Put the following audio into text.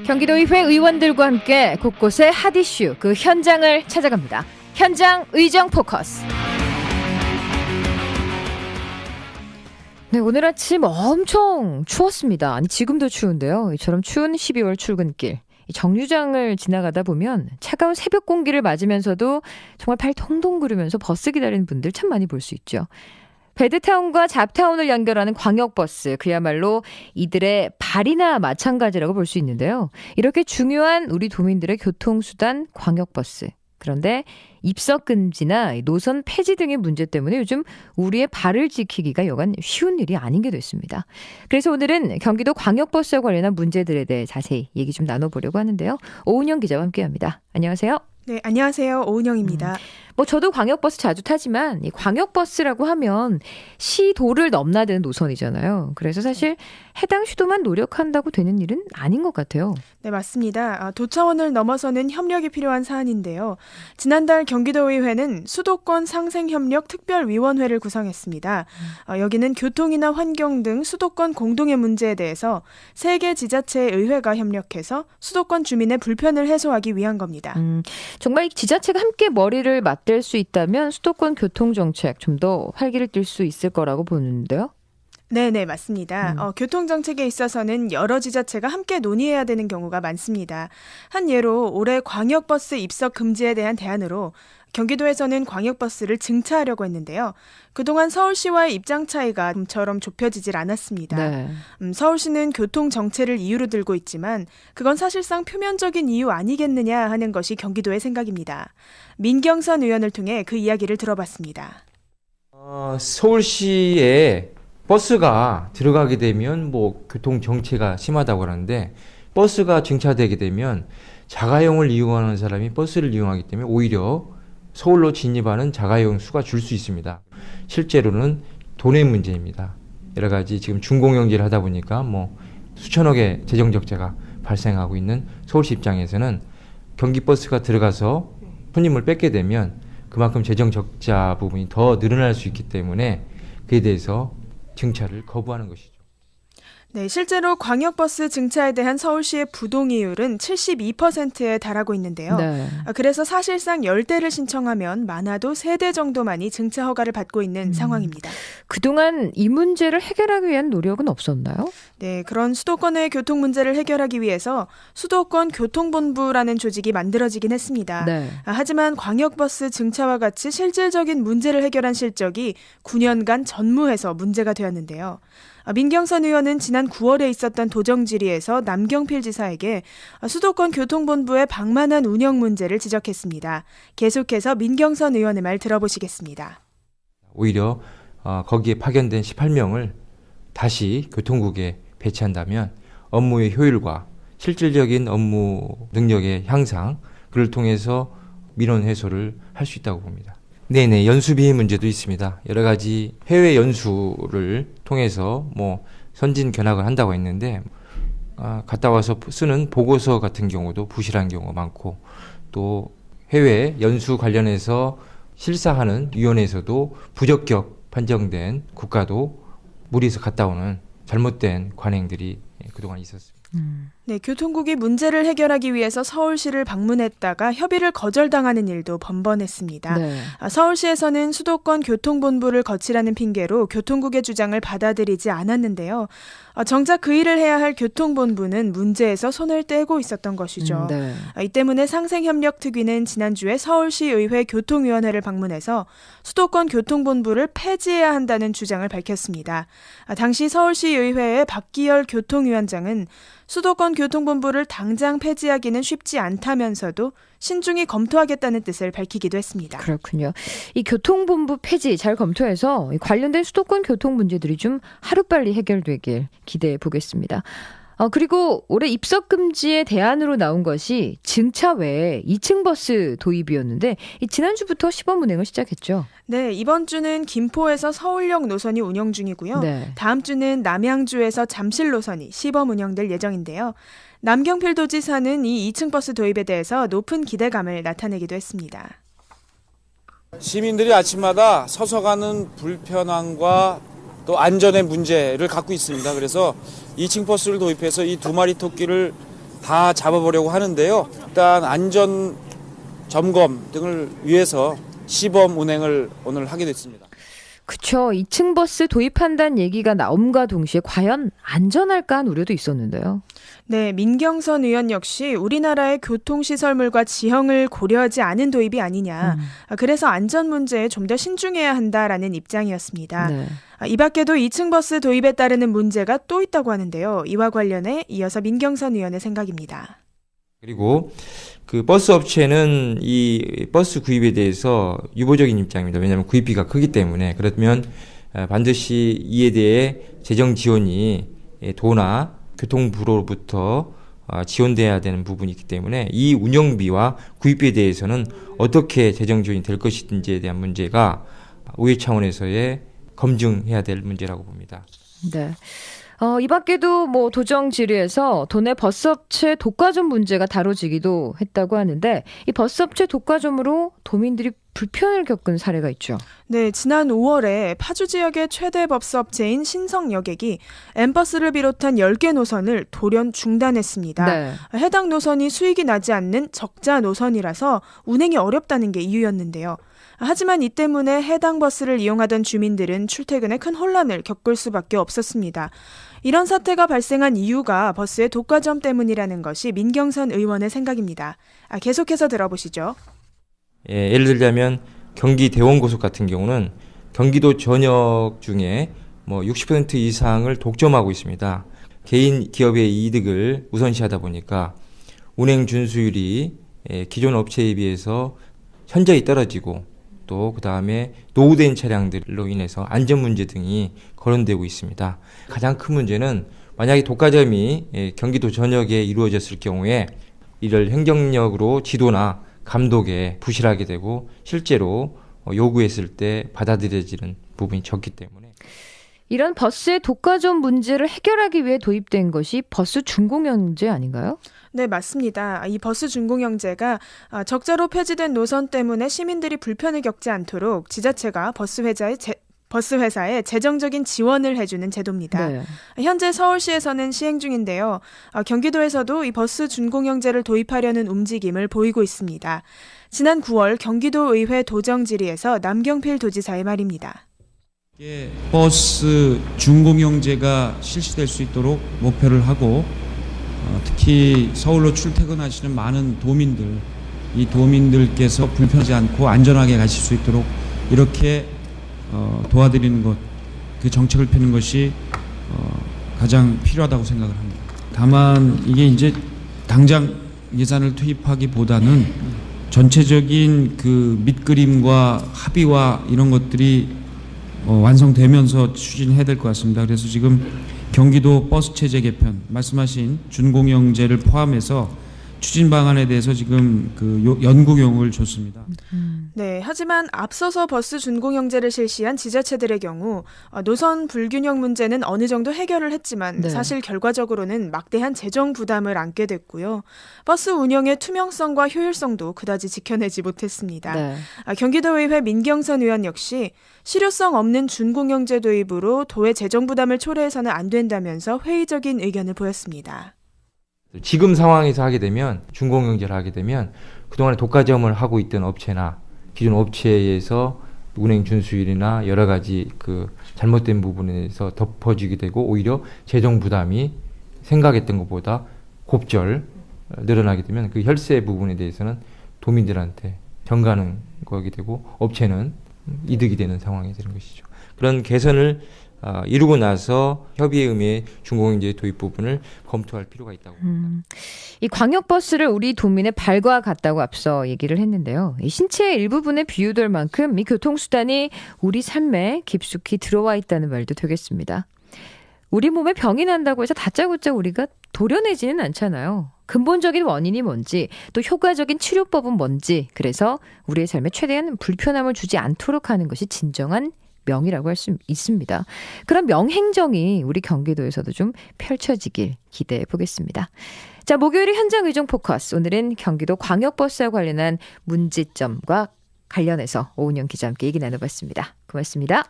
경기도의회 의원들과 함께 곳곳의 핫 이슈, 그 현장을 찾아갑니다. 현장 의정 포커스. 네, 오늘 아침 엄청 추웠습니다. 아니, 지금도 추운데요. 이처럼 추운 12월 출근길. 정류장을 지나가다 보면 차가운 새벽 공기를 맞으면서도 정말 발 동동 구르면서 버스 기다리는 분들 참 많이 볼 수 있죠. 배드타운과 잡타운을 연결하는 광역버스, 그야말로 이들의 발이나 마찬가지라고 볼 수 있는데요. 이렇게 중요한 우리 도민들의 교통수단 광역버스. 그런데 입석금지나 노선 폐지 등의 문제 때문에 요즘 우리의 발을 지키기가 여간 쉬운 일이 아닌 게 됐습니다. 그래서 오늘은 경기도 광역버스와 관련한 문제들에 대해 자세히 얘기 좀 나눠보려고 하는데요. 오은영 기자와 함께합니다. 안녕하세요. 네, 안녕하세요. 오은영입니다. 저도 광역버스 자주 타지만 이 광역버스라고 하면 시도를 넘나드는 노선이잖아요. 그래서 사실 해당 시도만 노력한다고 되는 일은 아닌 것 같아요. 네, 맞습니다. 도차원을 넘어서는 협력이 필요한 사안인데요. 지난달 경기도의회는 수도권 상생협력 특별위원회를 구성했습니다. 여기는 교통이나 환경 등 수도권 공동의 문제에 대해서 3개 지자체의 의회가 협력해서 수도권 주민의 불편을 해소하기 위한 겁니다. 정말 지자체가 함께 머리를 맞댈 수 있다면 수도권 교통정책 좀 더 활기를 띨 수 있을 거라고 보는데요. 네, 맞습니다. 교통정책에 있어서는 여러 지자체가 함께 논의해야 되는 경우가 많습니다. 한 예로 올해 광역버스 입석 금지에 대한 대안으로 경기도에서는 광역버스를 증차하려고 했는데요. 그동안 서울시와의 입장 차이가 좀처럼 좁혀지질 않았습니다. 네. 서울시는 교통정체를 이유로 들고 있지만 그건 사실상 표면적인 이유 아니겠느냐 하는 것이 경기도의 생각입니다. 민경선 의원을 통해 그 이야기를 들어봤습니다. 서울시에 버스가 들어가게 되면 교통 정체가 심하다고 하는데 버스가 증차되게 되면 자가용을 이용하는 사람이 버스를 이용하기 때문에 오히려 서울로 진입하는 자가용 수가 줄 수 있습니다. 실제로는 돈의 문제입니다. 여러 가지 지금 준공영지를 하다 보니까 수천억의 재정 적자가 발생하고 있는 서울시 입장에서는 경기버스가 들어가서 손님을 뺏게 되면 그만큼 재정 적자 부분이 더 늘어날 수 있기 때문에 그에 대해서 증차를 거부하는 것이죠. 네, 실제로 광역버스 증차에 대한 서울시의 부동의율은 72%에 달하고 있는데요. 네. 그래서 사실상 10대를 신청하면 많아도 3대 정도만이 증차 허가를 받고 있는 상황입니다. 그동안 이 문제를 해결하기 위한 노력은 없었나요? 네, 그런 수도권의 교통 문제를 해결하기 위해서 수도권 교통본부라는 조직이 만들어지긴 했습니다. 네. 하지만 광역버스 증차와 같이 실질적인 문제를 해결한 실적이 9년간 전무해서 문제가 되었는데요. 민경선 의원은 지난 9월에 있었던 도정질의에서 남경필 지사에게 수도권 교통본부의 방만한 운영 문제를 지적했습니다. 계속해서 민경선 의원의 말 들어보시겠습니다. 오히려 거기에 파견된 18명을 다시 교통국에 배치한다면 업무의 효율과 실질적인 업무 능력의 향상, 그를 통해서 민원 해소를 할 수 있다고 봅니다. 네네, 연수비 문제도 있습니다. 여러 가지 해외 연수를 통해서 선진 견학을 한다고 했는데 갔다 와서 쓰는 보고서 같은 경우도 부실한 경우가 많고, 또 해외 연수 관련해서 실사하는 위원회에서도 부적격 판정된 국가도 무리해서 갔다 오는 잘못된 관행들이 그동안 있었습니다. 네, 교통국이 문제를 해결하기 위해서 서울시를 방문했다가 협의를 거절당하는 일도 번번했습니다. 네. 서울시에서는 수도권 교통본부를 거치라는 핑계로 교통국의 주장을 받아들이지 않았는데요. 정작 그 일을 해야 할 교통본부는 문제에서 손을 떼고 있었던 것이죠. 네. 이 때문에 상생협력특위는 지난주에 서울시의회 교통위원회를 방문해서 수도권 교통본부를 폐지해야 한다는 주장을 밝혔습니다. 당시 서울시의회의 박기열 교통위원장은 수도권 교통본부를 당장 폐지하기는 쉽지 않다면서도 신중히 검토하겠다는 뜻을 밝히기도 했습니다. 그렇군요. 이 교통본부 폐지 잘 검토해서 관련된 수도권 교통 문제들이 좀 하루빨리 해결되길 기대해 보겠습니다. 그리고 올해 입석 금지의 대안으로 나온 것이 증차 외에 2층 버스 도입이었는데 지난주부터 시범 운행을 시작했죠. 네, 이번 주는 김포에서 서울역 노선이 운영 중이고요. 네. 다음 주는 남양주에서 잠실 노선이 시범 운영될 예정인데요. 남경필 도지사는 이 2층 버스 도입에 대해서 높은 기대감을 나타내기도 했습니다. 시민들이 아침마다 서서 가는 불편함과 또 안전의 문제를 갖고 있습니다. 그래서 2층 버스를 도입해서 이 2마리 토끼를 다 잡아보려고 하는데요. 일단 안전 점검 등을 위해서 시범 운행을 오늘 하게 됐습니다. 그쵸. 2층 버스 도입한다는 얘기가 나옴과 동시에 과연 안전할까 하는 우려도 있었는데요. 네, 민경선 의원 역시 우리나라의 교통시설물과 지형을 고려하지 않은 도입이 아니냐. 그래서 안전 문제에 좀 더 신중해야 한다라는 입장이었습니다. 네. 이 밖에도 2층 버스 도입에 따르는 문제가 또 있다고 하는데요. 이와 관련해 이어서 민경선 의원의 생각입니다. 그리고 그 버스 업체는 이 버스 구입에 대해서 유보적인 입장입니다. 왜냐하면 구입비가 크기 때문에. 그렇다면 반드시 이에 대해 재정 지원이 도나 교통부로부터 지원돼야 되는 부분이 있기 때문에 이 운영비와 구입비에 대해서는 어떻게 재정 지원이 될 것인지에 대한 문제가 의회 차원에서의 검증해야 될 문제라고 봅니다. 네. 이 밖에도 뭐 도정 질의에서 도내 버스업체 독과점 문제가 다뤄지기도 했다고 하는데 이 버스업체 독과점으로 도민들이 불편을 겪은 사례가 있죠. 네, 지난 5월에 파주 지역의 최대 버스업체인 신성여객이 M버스를 비롯한 10개 노선을 돌연 중단했습니다. 네. 해당 노선이 수익이 나지 않는 적자 노선이라서 운행이 어렵다는 게 이유였는데요. 하지만 이 때문에 해당 버스를 이용하던 주민들은 출퇴근에 큰 혼란을 겪을 수밖에 없었습니다. 이런 사태가 발생한 이유가 버스의 독과점 때문이라는 것이 민경선 의원의 생각입니다. 계속해서 들어보시죠. 예를 들자면 경기 대원고속 같은 경우는 경기도 전역 중에 뭐 60% 이상을 독점하고 있습니다. 개인 기업의 이득을 우선시하다 보니까 운행 준수율이 기존 업체에 비해서 현저히 떨어지고 또 그 다음에 노후된 차량들로 인해서 안전 문제 등이 거론되고 있습니다. 가장 큰 문제는 만약에 독과점이 경기도 전역에 이루어졌을 경우에 이를 행정력으로 지도나 감독에 부실하게 되고 실제로 요구했을 때 받아들여지는 부분이 적기 때문에 이런 버스의 독과점 문제를 해결하기 위해 도입된 것이 버스 준공영제 아닌가요? 네, 맞습니다. 이 버스 준공영제가 적자로 폐지된 노선 때문에 시민들이 불편을 겪지 않도록 지자체가 버스 회사에 재정적인 지원을 해주는 제도입니다. 네. 현재 서울시에서는 시행 중인데요. 경기도에서도 이 버스 준공영제를 도입하려는 움직임을 보이고 있습니다. 지난 9월 경기도의회 도정질의에서 남경필 도지사의 말입니다. 버스 준공영제가 실시될 수 있도록 목표를 하고 특히 서울로 출퇴근하시는 많은 도민들, 이 도민들께서 불편하지 않고 안전하게 가실 수 있도록 이렇게 도와드리는 것, 그 정책을 펴는 것이 가장 필요하다고 생각을 합니다. 다만 이게 이제 당장 예산을 투입하기보다는 전체적인 그 밑그림과 합의와 이런 것들이 완성되면서 추진해야 될 것 같습니다. 그래서 지금 경기도 버스 체제 개편, 말씀하신 준공영제를 포함해서 추진 방안에 대해서 지금 그 연구용을 줬습니다. 네, 하지만 앞서서 버스 준공영제를 실시한 지자체들의 경우 노선 불균형 문제는 어느 정도 해결을 했지만 네. 사실 결과적으로는 막대한 재정 부담을 안게 됐고요. 버스 운영의 투명성과 효율성도 그다지 지켜내지 못했습니다. 네. 경기도의회 민경선 의원 역시 실효성 없는 준공영제 도입으로 도의 재정 부담을 초래해서는 안 된다면서 회의적인 의견을 보였습니다. 지금 상황에서 하게 되면 준공영제를 하게 되면 그동안에 독과점을 하고 있던 업체나 기존 업체에서 운행 준수율이나 여러 가지 그 잘못된 부분에서 덮어지게 되고 오히려 재정 부담이 생각했던 것보다 곱절 늘어나게 되면 그 혈세 부분에 대해서는 도민들한테 정가는 거게 되고 업체는 이득이 되는 상황이 되는 것이죠. 그런 개선을 이루고 나서 협의에 의해 준공영제 도입 부분을 검토할 필요가 있다고 봅니다. 이 광역버스를 우리 도민의 발과 같다고 앞서 얘기를 했는데요. 이 신체의 일부분에 비유될 만큼 이 교통수단이 우리 삶에 깊숙이 들어와 있다는 말도 되겠습니다. 우리 몸에 병이 난다고 해서 다짜고짜 우리가 도려내지는 않잖아요. 근본적인 원인이 뭔지 또 효과적인 치료법은 뭔지 그래서 우리의 삶에 최대한 불편함을 주지 않도록 하는 것이 진정한 명이라고 할 수 있습니다. 그런 명행정이 우리 경기도에서도 좀 펼쳐지길 기대해 보겠습니다. 자, 목요일의 현장 의정 포커스. 오늘은 경기도 광역버스와 관련한 문제점과 관련해서 오은영 기자와 함께 얘기 나눠봤습니다. 고맙습니다.